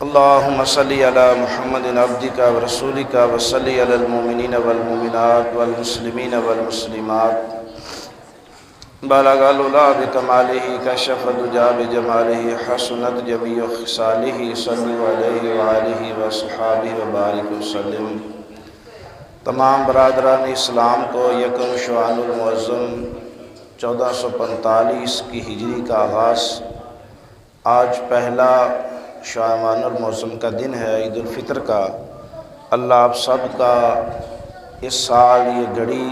اللهم صل على محمد عبدك ورسولك وصل على المؤمنين والمؤمنات والمسلمين والمسلمات بلغ العلا بکمالہ کشف الدجى بجمالہ حسنت جمیع خصالہ صلوا علیہ وآلہ وصحبہ وبارک وسلم۔ تمام برادران اسلام کو یکم شعبان المعظم 1445 کی ہجری کا آغاز، آج پہلا شعبان المعظم کا دن ہے، عید الفطر کا۔ اللہ آپ سب کا اس سال یہ گھڑی،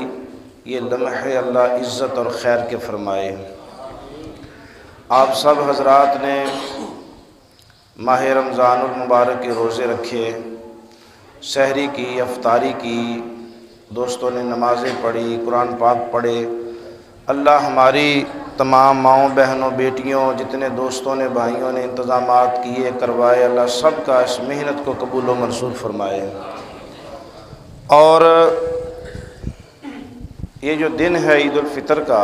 یہ لمحے اللہ عزت اور خیر کے فرمائے۔ آپ سب حضرات نے ماہ رمضان المبارک کے روزے رکھے، سحری کی، افطاری کی، دوستوں نے نمازیں پڑھی، قرآن پاک پڑھے۔ اللہ ہماری تمام ماؤں بہنوں بیٹیوں، جتنے دوستوں نے بھائیوں نے انتظامات کیے کروائے، اللہ سب کا اس محنت کو قبول و منظور فرمائے۔ اور یہ جو دن ہے عید الفطر کا،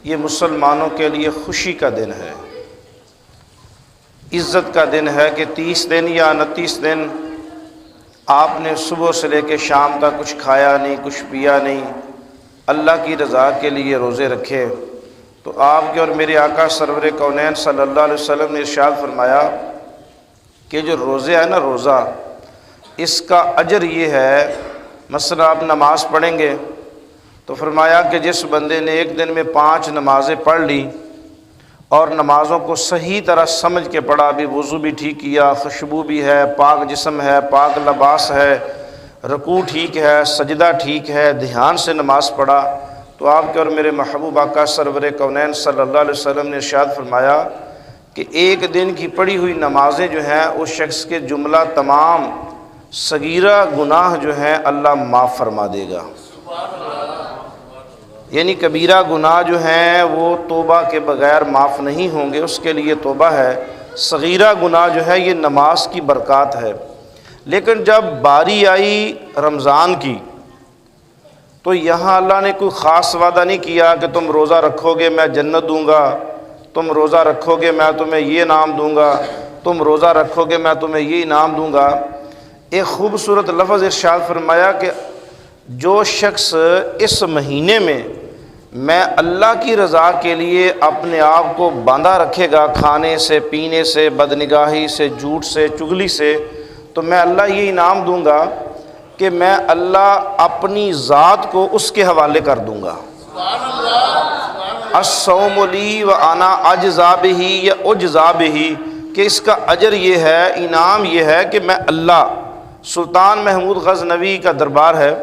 یہ مسلمانوں کے لیے خوشی کا دن ہے، عزت کا دن ہے کہ 30 دن یا 29 دن آپ نے صبح سے لے کے شام تک کچھ کھایا نہیں، کچھ پیا نہیں، اللہ کی رضا کے لیے روزے رکھے۔ تو آپ کے اور میرے آقا سرور کونین صلی اللہ علیہ وسلم نے ارشاد فرمایا کہ جو روزے ہے نا، روزہ، اس کا اجر یہ ہے، مثلا آپ نماز پڑھیں گے تو فرمایا کہ جس بندے نے ایک دن میں 5 نمازیں پڑھ لی اور نمازوں کو صحیح طرح سمجھ کے پڑھا، بھی وضو بھی ٹھیک کیا، خوشبو بھی ہے، پاک جسم ہے، پاک لباس ہے، رکوع ٹھیک ہے، سجدہ ٹھیک ہے، دھیان سے نماز پڑھا، تو آپ کے اور میرے محبوب آقا سرور کونین صلی اللہ علیہ وسلم نے ارشاد فرمایا کہ ایک دن کی پڑھی ہوئی نمازیں جو ہیں اس شخص کے جملہ تمام صغیرہ گناہ جو ہیں اللہ معاف فرما دے گا۔ یعنی کبیرہ گناہ جو ہیں وہ توبہ کے بغیر معاف نہیں ہوں گے، اس کے لیے توبہ ہے۔ صغیرہ گناہ جو ہے یہ نماز کی برکات ہے۔ لیکن جب باری آئی رمضان کی تو یہاں اللہ نے کوئی خاص وعدہ نہیں کیا کہ تم روزہ رکھو گے میں جنت دوں گا، تم روزہ رکھو گے میں تمہیں یہ انعام دوں گا، تم روزہ رکھو گے میں تمہیں یہ انعام دوں گا۔ ایک خوبصورت لفظ ارشاد فرمایا کہ جو شخص اس مہینے میں اللہ کی رضا کے لیے اپنے آپ کو باندھا رکھے گا، کھانے سے، پینے سے، بدنگاہی سے، جھوٹ سے، چغلی سے، تو میں اللہ یہ انعام دوں گا کہ میں اللہ اپنی ذات کو اس کے حوالے کر دوں گا۔ الصوم لی وانا اجزا بہ یا اجزا بہ، کہ اس کا اجر یہ ہے، انعام یہ ہے کہ میں اللہ۔ سلطان محمود غزنوی کا دربار ہے،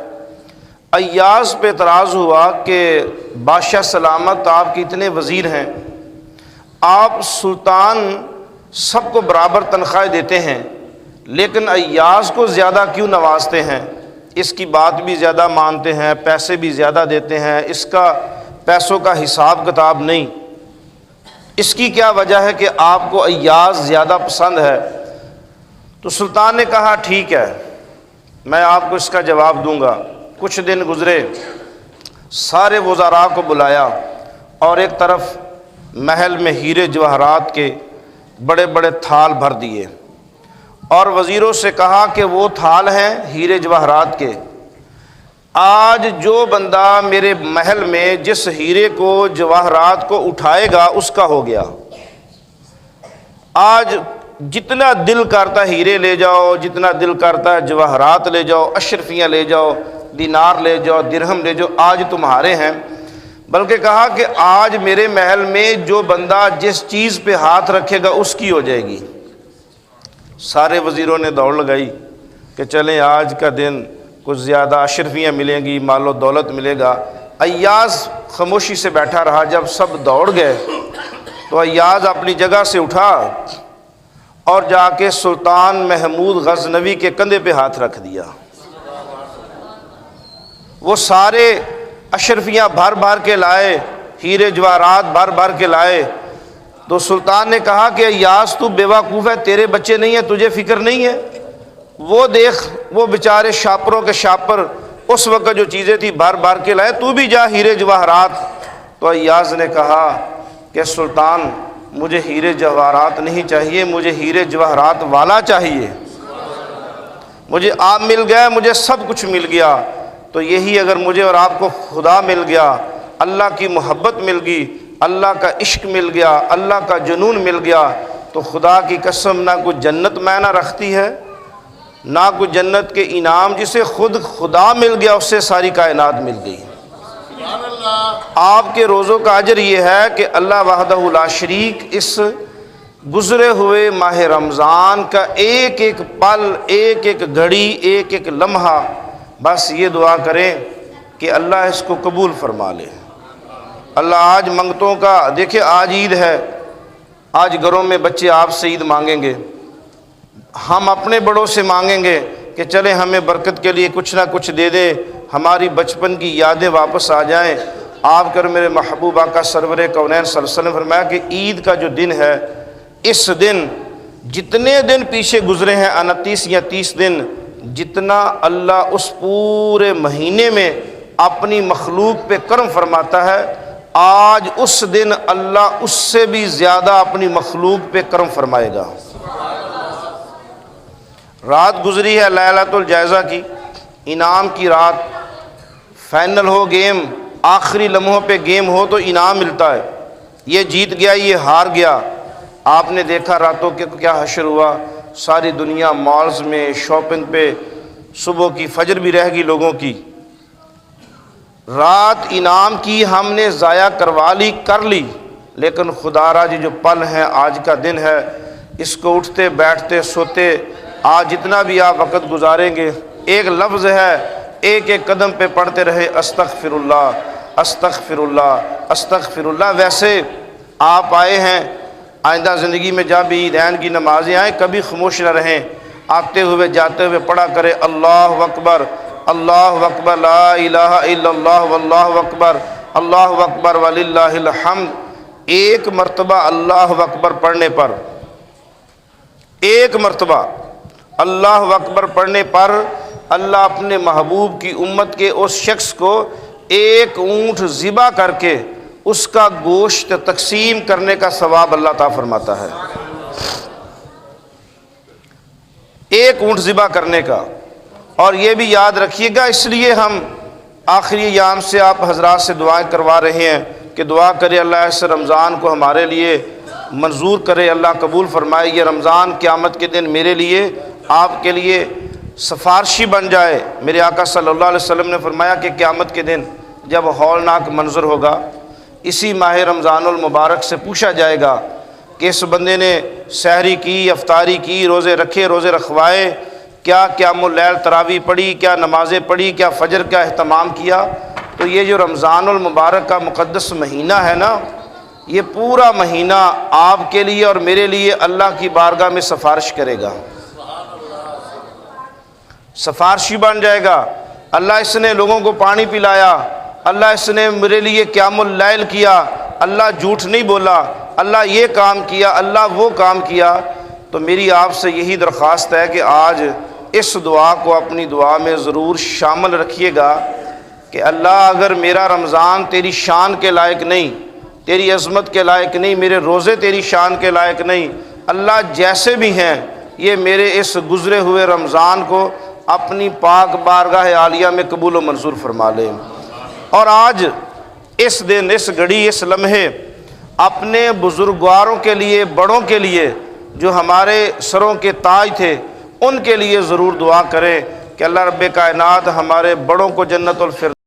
ایاز پہ اعتراض ہوا کہ بادشاہ سلامت آپ کے اتنے وزیر ہیں، آپ سلطان سب کو برابر تنخواہ دیتے ہیں لیکن ایاز کو زیادہ کیوں نوازتے ہیں؟ اس کی بات بھی زیادہ مانتے ہیں، پیسے بھی زیادہ دیتے ہیں، اس کا پیسوں کا حساب کتاب نہیں، اس کی کیا وجہ ہے کہ آپ کو ایاز زیادہ پسند ہے؟ تو سلطان نے کہا ٹھیک ہے، میں آپ کو اس کا جواب دوں گا۔ کچھ دن گزرے، سارے وزراء کو بلایا اور ایک طرف محل میں ہیرے جواہرات کے بڑے بڑے تھال بھر دیے اور وزیروں سے کہا کہ وہ تھال ہیں ہیرے جواہرات کے، آج جو بندہ میرے محل میں جس ہیرے کو جواہرات کو اٹھائے گا اس کا ہو گیا۔ آج جتنا دل کرتا ہے ہیرے لے جاؤ، جتنا دل کرتا ہے جواہرات لے جاؤ، اشرفیاں لے جاؤ، دینار لے جاؤ، درہم لے جاؤ، آج تمہارے ہیں۔ بلکہ کہا کہ آج میرے محل میں جو بندہ جس چیز پہ ہاتھ رکھے گا اس کی ہو جائے گی۔ سارے وزیروں نے دوڑ لگائی کہ چلیں آج کا دن کچھ زیادہ اشرفیاں ملیں گی، مال و دولت ملے گا۔ ایاز خاموشی سے بیٹھا رہا۔ جب سب دوڑ گئے تو ایاز اپنی جگہ سے اٹھا اور جا کے سلطان محمود غزنوی کے کندھے پہ ہاتھ رکھ دیا۔ وہ سارے اشرفیاں بھر بھر کے لائے، ہیرے جواہرات بھر بھر کے لائے۔ تو سلطان نے کہا کہ ایاز تو بیوقوف ہے، تیرے بچے نہیں ہیں، تجھے فکر نہیں ہے؟ وہ دیکھ، وہ بیچارے شاپروں کے شاپر اس وقت جو چیزیں تھی بھر بھر کے لائے، تو بھی جا ہیرے جواہرات۔ تو ایاز نے کہا کہ سلطان مجھے ہیرے جواہرات نہیں چاہیے، مجھے ہیرے جواہرات والا چاہیے۔ مجھے آپ مل گئے، مجھے سب کچھ مل گیا۔ تو یہی اگر مجھے اور آپ کو خدا مل گیا، اللہ کی محبت مل گئی، اللہ کا عشق مل گیا، اللہ کا جنون مل گیا، تو خدا کی قسم نہ کوئی جنت معنی رکھتی ہے، نہ کوئی جنت کے انعام۔ جسے خود خدا مل گیا اس سے ساری کائنات مل گئی۔ آپ کے روزوں کا اجر یہ ہے کہ اللہ وحدہ لا شریک اس گزرے ہوئے ماہ رمضان کا ایک ایک پل، ایک ایک گھڑی، ایک ایک لمحہ، بس یہ دعا کریں کہ اللہ اس کو قبول فرما لے۔ اللہ آج منگتوں کا دیکھیں، آج عید ہے، آج گھروں میں بچے آپ سے عید مانگیں گے، ہم اپنے بڑوں سے مانگیں گے کہ چلیں ہمیں برکت کے لیے کچھ نہ کچھ دے دے، ہماری بچپن کی یادیں واپس آ جائیں۔ آپ کر میرے محبوب آقا سرور کونین صلی اللہ علیہ وسلم فرمایا کہ عید کا جو دن ہے، اس دن جتنے دن پیچھے گزرے ہیں 29 یا 30 دن، جتنا اللہ اس پورے مہینے میں اپنی مخلوق پہ کرم فرماتا ہے، آج اس دن اللہ اس سے بھی زیادہ اپنی مخلوق پہ کرم فرمائے گا۔ رات گزری ہے لیلۃ الجائزہ کی، انعام کی رات، فائنل ہو گیم، آخری لمحوں پہ گیم ہو تو انعام ملتا ہے، یہ جیت گیا، یہ ہار گیا۔ آپ نے دیکھا راتوں کے کیا حشر ہوا، ساری دنیا مالز میں شاپنگ پہ، صبح کی فجر بھی رہ گئی لوگوں کی۔ رات انعام کی ہم نے ضائع کر لی، لیکن خدا را جی جو پل ہیں، آج کا دن ہے، اس کو اٹھتے بیٹھتے سوتے آج جتنا بھی آپ وقت گزاریں گے، ایک لفظ ہے، ایک ایک قدم پہ پڑھتے رہے استغفر اللہ، استغفر اللہ، استغفر اللہ۔ ویسے آپ آئے ہیں، آئندہ زندگی میں جب بھی عیدین کی نمازیں آئیں کبھی خاموش نہ رہیں، آتے ہوئے جاتے ہوئے پڑھا کرے اللہ اکبر، اللہ اکبر، لا الہ الا اللہ واللہ اکبر، اللہ اکبر وللہ الحمد۔ ایک مرتبہ اللہ اکبر پڑھنے پر، ایک مرتبہ اللہ اکبر پڑھنے پر اللہ اپنے محبوب کی امت کے اس شخص کو ایک اونٹ ذبح کر کے اس کا گوشت تقسیم کرنے کا ثواب اللہ تعالیٰ فرماتا ہے، ایک اونٹ ذبح کرنے کا۔ اور یہ بھی یاد رکھیے گا، اس لیے ہم آخری ایام سے آپ حضرات سے دعائیں کروا رہے ہیں کہ دعا کرے اللہ اس رمضان کو ہمارے لیے منظور کرے، اللہ قبول فرمائے، یہ رمضان قیامت کے دن میرے لیے، آپ کے لیے سفارشی بن جائے۔ میرے آقا صلی اللہ علیہ وسلم نے فرمایا کہ قیامت کے دن جب ہولناک منظر ہوگا، اسی ماہ رمضان المبارک سے پوچھا جائے گا کہ اس بندے نے سحری کی، افطاری کی، روزے رکھے، روزے رکھوائے، کیا قیام اللیل تراویح پڑھی، کیا نمازیں پڑھی، کیا فجر کا اہتمام کیا۔ تو یہ جو رمضان المبارک کا مقدس مہینہ ہے نا، یہ پورا مہینہ آپ کے لیے اور میرے لیے اللہ کی بارگاہ میں سفارش کرے گا، سفارشی بن جائے گا۔ اللہ اس نے لوگوں کو پانی پلایا، اللہ اس نے میرے لیے قیام اللیل کیا، اللہ جھوٹ نہیں بولا، اللہ یہ کام کیا، اللہ وہ کام کیا۔ تو میری آپ سے یہی درخواست ہے کہ آج اس دعا کو اپنی دعا میں ضرور شامل رکھیے گا کہ اللہ اگر میرا رمضان تیری شان کے لائق نہیں، تیری عظمت کے لائق نہیں، میرے روزے تیری شان کے لائق نہیں، اللہ جیسے بھی ہیں یہ میرے اس گزرے ہوئے رمضان کو اپنی پاک بارگاہ عالیہ میں قبول و منظور فرما لے۔ اور آج اس دن، اس گھڑی، اس لمحے اپنے بزرگواروں کے لیے، بڑوں کے لیے جو ہمارے سروں کے تاج تھے، ان کے لیے ضرور دعا کریں کہ اللہ رب کائنات ہمارے بڑوں کو جنت الفردوس